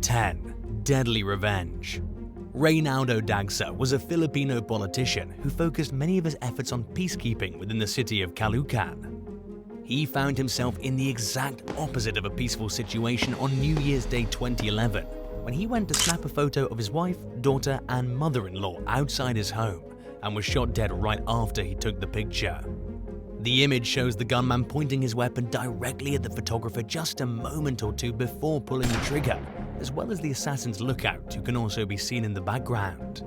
10. Deadly revenge. Reynaldo Dagsa was a Filipino politician who focused many of his efforts on peacekeeping within the city of Caloocan. He found himself in the exact opposite of a peaceful situation on New Year's Day 2011, when he went to snap a photo of his wife, daughter, and mother-in-law outside his home and was shot dead right after he took the picture. The image shows the gunman pointing his weapon directly at the photographer just a moment or two before pulling the trigger, as well as the assassin's lookout, who can also be seen in the background.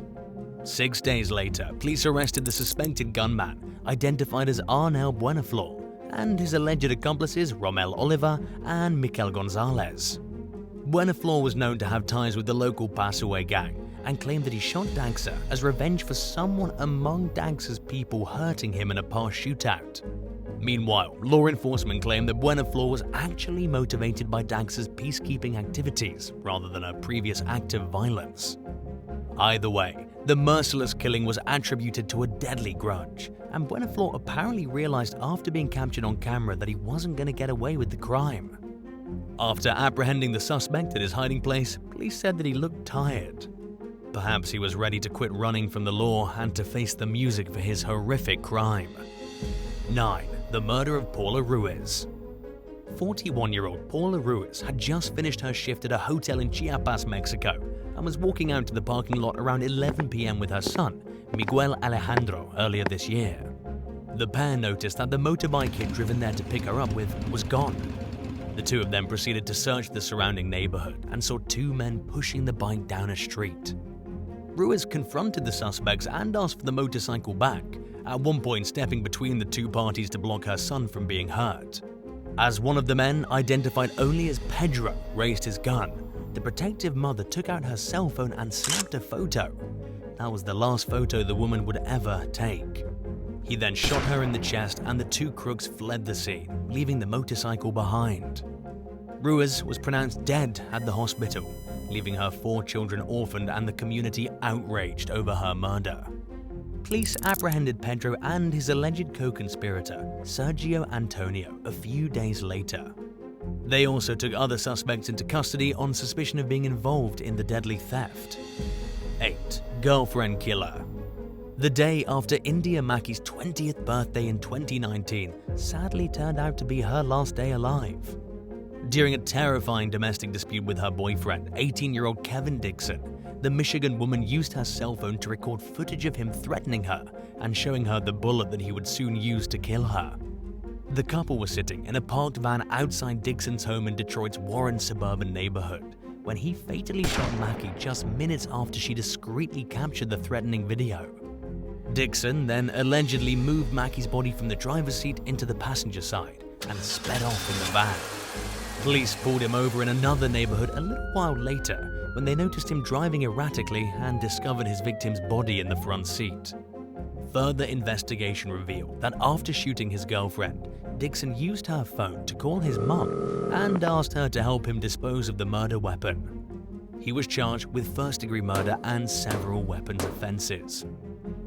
6 days later, police arrested the suspected gunman, identified as Arnel Buenaflor, and his alleged accomplices Romel Oliva and Mikel Gonzalez. Buenaflor was known to have ties with the local Paseway gang and claimed that he shot Dagsa as revenge for someone among Dagsa's people hurting him in a past shootout. Meanwhile, law enforcement claimed that Buenaflor was actually motivated by Dagsa's peacekeeping activities rather than a previous act of violence. Either way, the merciless killing was attributed to a deadly grudge, and Buenaflor apparently realized after being captured on camera that he wasn't going to get away with the crime. After apprehending the suspect at his hiding place, police said that he looked tired. Perhaps he was ready to quit running from the law and to face the music for his horrific crime. 9. The murder of Paula Ruiz. 41-year-old Paula Ruiz had just finished her shift at a hotel in Chiapas, Mexico, and was walking out to the parking lot around 11 p.m. with her son, Miguel Alejandro, earlier this year. The pair noticed that the motorbike he'd driven there to pick her up with was gone. The two of them proceeded to search the surrounding neighborhood and saw two men pushing the bike down a street. Ruiz confronted the suspects and asked for the motorcycle back, at one point stepping between the two parties to block her son from being hurt. As one of the men, identified only as Pedro, raised his gun, the protective mother took out her cell phone and snapped a photo. That was the last photo the woman would ever take. He then shot her in the chest and the two crooks fled the scene, leaving the motorcycle behind. Ruiz was pronounced dead at the hospital, leaving her 4 children orphaned and the community outraged over her murder. Police apprehended Pedro and his alleged co-conspirator, Sergio Antonio, a few days later. They also took other suspects into custody on suspicion of being involved in the deadly theft. 8. Girlfriend killer. The day after India Mackey's 20th birthday in 2019 sadly turned out to be her last day alive. During a terrifying domestic dispute with her boyfriend, 18-year-old Kevin Dixon, the Michigan woman used her cell phone to record footage of him threatening her and showing her the bullet that he would soon use to kill her. The couple was sitting in a parked van outside Dixon's home in Detroit's Warren suburban neighborhood when he fatally shot Mackey just minutes after she discreetly captured the threatening video. Dixon then allegedly moved Mackey's body from the driver's seat into the passenger side and sped off in the van. Police pulled him over in another neighborhood a little while later when they noticed him driving erratically and discovered his victim's body in the front seat. Further investigation revealed that after shooting his girlfriend, Dixon used her phone to call his mom and asked her to help him dispose of the murder weapon. He was charged with first-degree murder and several weapons offenses.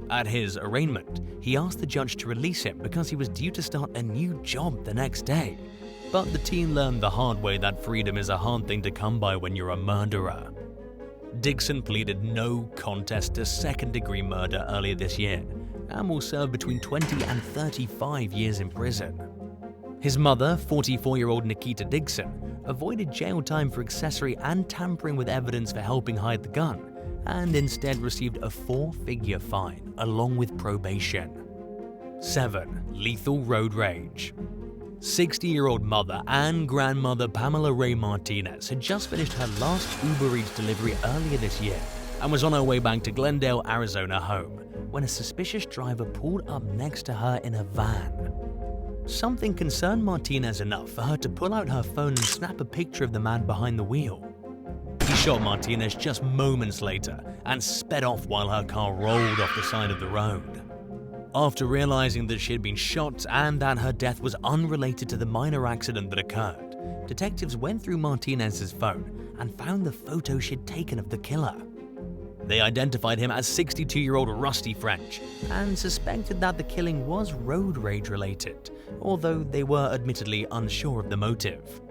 At his arraignment, he asked the judge to release him because he was due to start a new job the next day. But the teen learned the hard way that freedom is a hard thing to come by when you're a murderer. Dixon pleaded no contest to second-degree murder earlier this year and will serve between 20 and 35 years in prison. His mother, 44-year-old Nikita Dixon, avoided jail time for accessory and tampering with evidence for helping hide the gun, and instead received a 4-figure fine along with probation. 7. Lethal road rage. 60-year-old mother and grandmother Pamela Ray Martinez had just finished her last Uber Eats delivery earlier this year and was on her way back to Glendale, Arizona home when a suspicious driver pulled up next to her in a van. Something concerned Martinez enough for her to pull out her phone and snap a picture of the man behind the wheel. He shot Martinez just moments later and sped off while her car rolled off the side of the road. After realizing that she had been shot and that her death was unrelated to the minor accident that occurred, detectives went through Martinez's phone and found the photo she had taken of the killer. They identified him as 62-year-old Rusty French and suspected that the killing was road rage related, although they were admittedly unsure of the motive.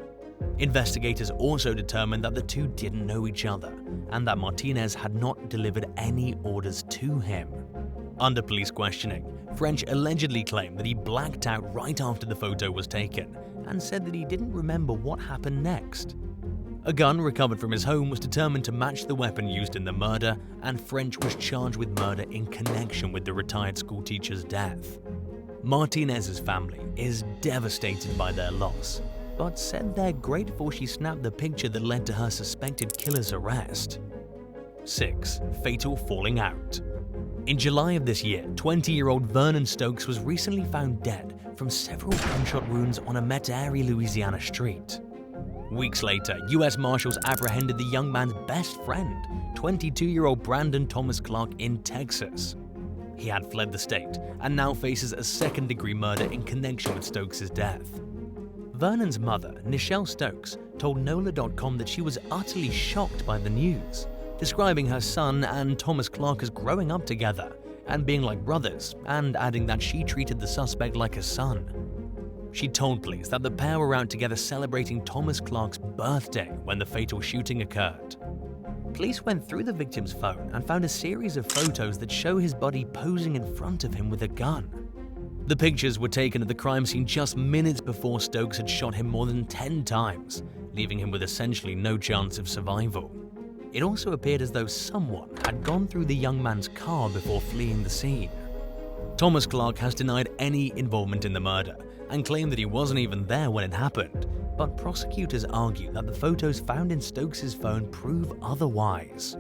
Investigators also determined that the two didn't know each other and that Martinez had not delivered any orders to him. Under police questioning, French allegedly claimed that he blacked out right after the photo was taken and said that he didn't remember what happened next. A gun recovered from his home was determined to match the weapon used in the murder, and French was charged with murder in connection with the retired schoolteacher's death. Martinez's family is devastated by their loss, but said they're grateful she snapped the picture that led to her suspected killer's arrest. 6. Fatal falling out. In July of this year, 20-year-old Vernon Stokes was recently found dead from several gunshot wounds on a Metairie, Louisiana street. Weeks later, U.S. Marshals apprehended the young man's best friend, 22-year-old Brandon Thomas Clark, in Texas. He had fled the state and now faces a second-degree murder in connection with Stokes' death. Vernon's mother, Nichelle Stokes, told NOLA.com that she was utterly shocked by the news, describing her son and Thomas Clark as growing up together and being like brothers, and adding that she treated the suspect like a son. She told police that the pair were out together celebrating Thomas Clark's birthday when the fatal shooting occurred. Police went through the victim's phone and found a series of photos that show his body posing in front of him with a gun. The pictures were taken at the crime scene just minutes before Stokes had shot him more than 10 times, leaving him with essentially no chance of survival. It also appeared as though someone had gone through the young man's car before fleeing the scene. Thomas Clark has denied any involvement in the murder and claimed that he wasn't even there when it happened, but prosecutors argue that the photos found in Stokes' phone prove otherwise.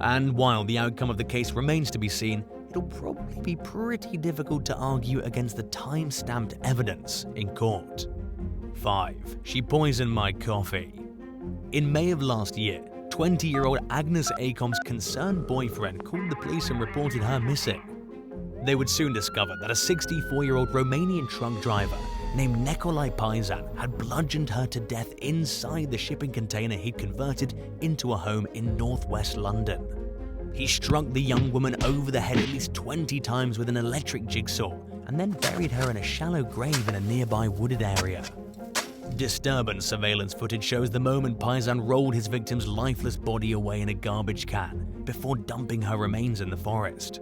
And while the outcome of the case remains to be seen, it'll probably be pretty difficult to argue against the time-stamped evidence in court. 5. She poisoned my coffee. In May of last year, 20-year-old Agnes Acom's concerned boyfriend called the police and reported her missing. They would soon discover that a 64-year-old Romanian truck driver named Nicolae Paisan had bludgeoned her to death inside the shipping container he'd converted into a home in northwest London. He struck the young woman over the head at least 20 times with an electric jigsaw and then buried her in a shallow grave in a nearby wooded area. Disturbing surveillance footage shows the moment Paisan rolled his victim's lifeless body away in a garbage can before dumping her remains in the forest.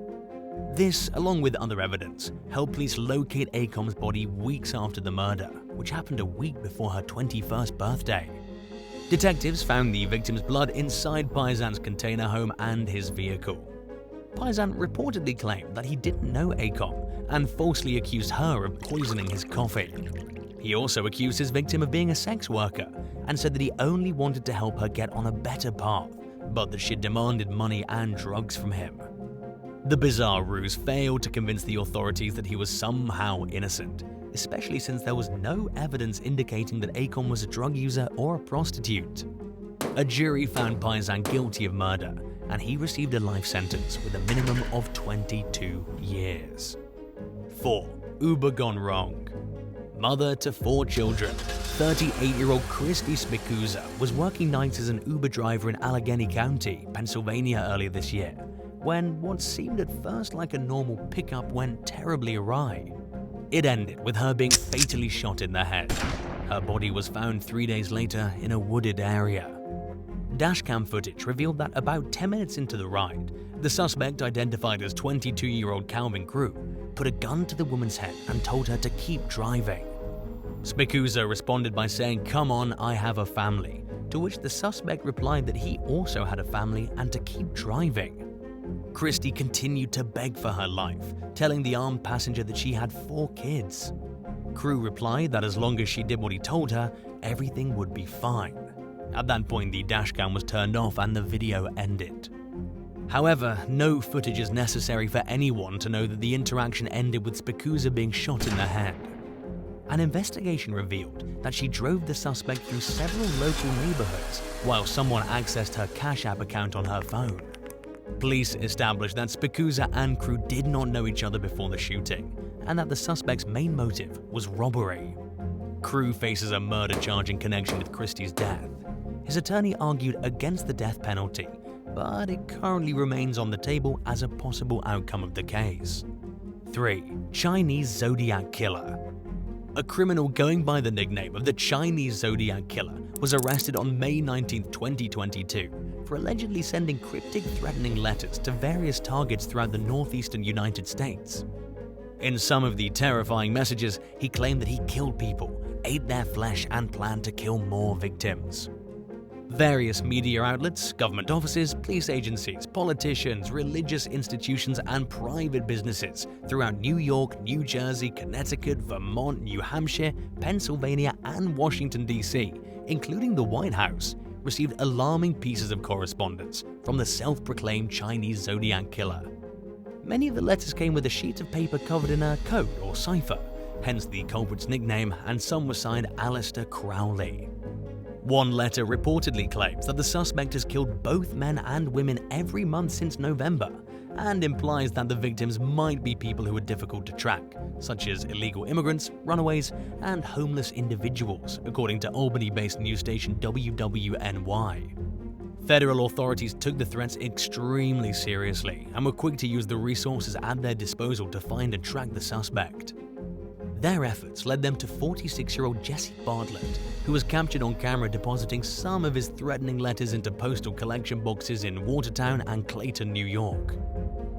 This, along with other evidence, helped police locate Acom's body weeks after the murder, which happened a week before her 21st birthday. Detectives found the victim's blood inside Paisan's container home and his vehicle. Paisan reportedly claimed that he didn't know Acom and falsely accused her of poisoning his coffee. He also accused his victim of being a sex worker and said that he only wanted to help her get on a better path, but that she demanded money and drugs from him. The bizarre ruse failed to convince the authorities that he was somehow innocent, especially since there was no evidence indicating that Acom was a drug user or a prostitute. A jury found Paisan guilty of murder, and he received a life sentence with a minimum of 22 years. 4. Uber gone wrong. Mother to 4 children, 38-year-old Christy Spikuza was working nights as an Uber driver in Allegheny County, Pennsylvania earlier this year, when what seemed at first like a normal pickup went terribly awry. It ended with her being fatally shot in the head. Her body was found 3 days later in a wooded area. Dashcam footage revealed that about 10 minutes into the ride, the suspect, identified as 22-year-old Calvin Crew, put a gun to the woman's head and told her to keep driving. Spikuza responded by saying, "Come on, I have a family," to which the suspect replied that he also had a family and to keep driving. Christy continued to beg for her life, telling the armed passenger that she had 4 kids. Crew replied that as long as she did what he told her, everything would be fine. At that point, the dashcam was turned off and the video ended. However, no footage is necessary for anyone to know that the interaction ended with Spikuza being shot in the head. An investigation revealed that she drove the suspect through several local neighborhoods while someone accessed her Cash App account on her phone. Police established that Spikuza and Crew did not know each other before the shooting, and that the suspect's main motive was robbery. Crew faces a murder charge in connection with Christie's death. His attorney argued against the death penalty, but it currently remains on the table as a possible outcome of the case. 3. Chinese Zodiac Killer. A criminal going by the nickname of the Chinese Zodiac Killer was arrested on May 19, 2022 for allegedly sending cryptic threatening letters to various targets throughout the northeastern United States. In some of the terrifying messages, he claimed that he killed people, ate their flesh, and planned to kill more victims. Various media outlets, government offices, police agencies, politicians, religious institutions, and private businesses throughout New York, New Jersey, Connecticut, Vermont, New Hampshire, Pennsylvania, and Washington, D.C., including the White House, received alarming pieces of correspondence from the self-proclaimed Chinese Zodiac killer. Many of the letters came with a sheet of paper covered in a code or cipher, hence the culprit's nickname, and some were signed Aleister Crowley. One letter reportedly claims that the suspect has killed both men and women every month since November, and implies that the victims might be people who are difficult to track, such as illegal immigrants, runaways, and homeless individuals, according to Albany-based news station WWNY. Federal authorities took the threats extremely seriously and were quick to use the resources at their disposal to find and track the suspect. Their efforts led them to 46-year-old Jesse Bartlett, who was captured on camera depositing some of his threatening letters into postal collection boxes in Watertown and Clayton, New York.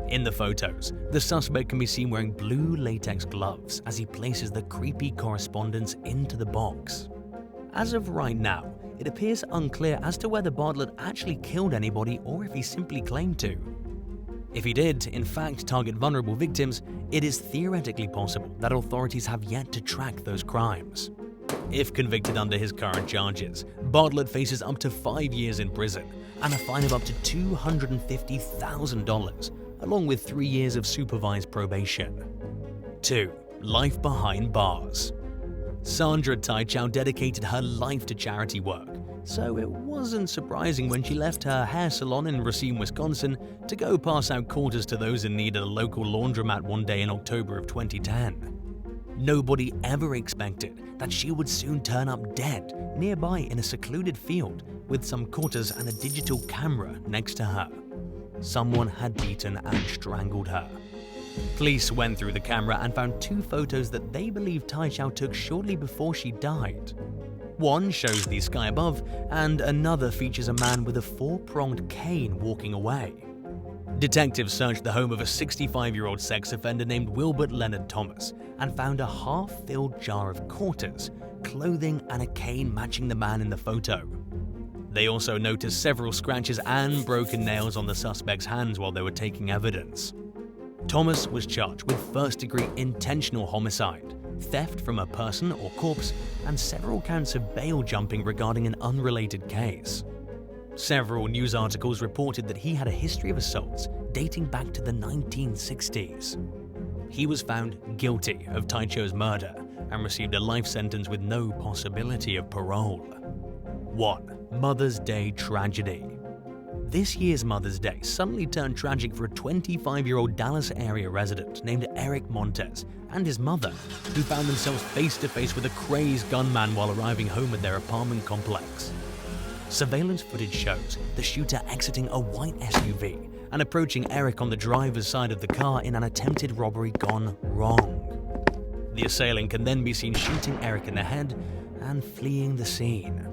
In the photos, the suspect can be seen wearing blue latex gloves as he places the creepy correspondence into the box. As of right now, it appears unclear as to whether Bartlett actually killed anybody or if he simply claimed to. If he did, in fact, target vulnerable victims, it is theoretically possible that authorities have yet to track those crimes. If convicted under his current charges, Bartlett faces up to 5 years in prison and a fine of up to $250,000, along with 3 years of supervised probation. 2. Life behind bars. Sandra Taichao dedicated her life to charity work, so it wasn't surprising when she left her hair salon in Racine, Wisconsin to go pass out quarters to those in need at a local laundromat one day in October of 2010. Nobody ever expected that she would soon turn up dead nearby in a secluded field with some quarters and a digital camera next to her. Someone had beaten and strangled her. Police went through the camera and found 2 photos that they believe Taichao took shortly before she died. One shows the sky above, and another features a man with a 4-pronged cane walking away. Detectives searched the home of a 65-year-old sex offender named Wilbert Leonard Thomas and found a half-filled jar of quarters, clothing, and a cane matching the man in the photo. They also noticed several scratches and broken nails on the suspect's hands while they were taking evidence. Thomas was charged with first-degree intentional homicide, theft from a person or corpse, and several counts of bail jumping regarding an unrelated case. Several news articles reported that he had a history of assaults dating back to the 1960s. He was found guilty of Taichao's murder and received a life sentence with no possibility of parole. 1. Mother's Day tragedy. This year's Mother's Day suddenly turned tragic for a 25-year-old Dallas area resident named Eric Montez and his mother, who found themselves face-to-face with a crazed gunman while arriving home at their apartment complex. Surveillance footage shows the shooter exiting a white SUV and approaching Eric on the driver's side of the car in an attempted robbery gone wrong. The assailant can then be seen shooting Eric in the head and fleeing the scene.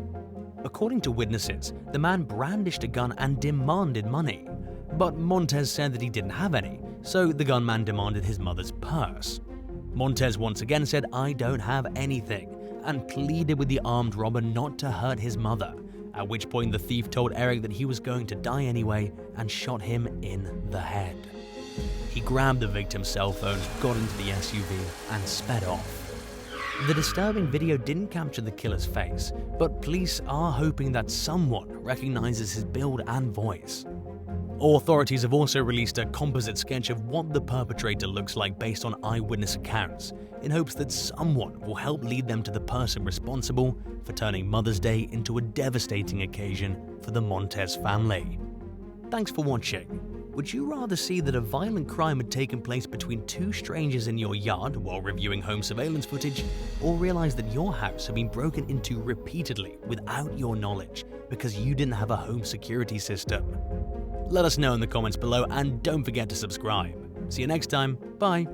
According to witnesses, the man brandished a gun and demanded money, but Montez said that he didn't have any, so the gunman demanded his mother's purse. Montez once again said, "I don't have anything," and pleaded with the armed robber not to hurt his mother, at which point the thief told Eric that he was going to die anyway and shot him in the head. He grabbed the victim's cell phone, got into the SUV, and sped off. The disturbing video didn't capture the killer's face, but police are hoping that someone recognizes his build and voice. Authorities have also released a composite sketch of what the perpetrator looks like based on eyewitness accounts, in hopes that someone will help lead them to the person responsible for turning Mother's Day into a devastating occasion for the Montez family. Thanks for watching. Would you rather see that a violent crime had taken place between 2 strangers in your yard while reviewing home surveillance footage, or realize that your house had been broken into repeatedly without your knowledge because you didn't have a home security system? Let us know in the comments below, and don't forget to subscribe. See you next time. Bye.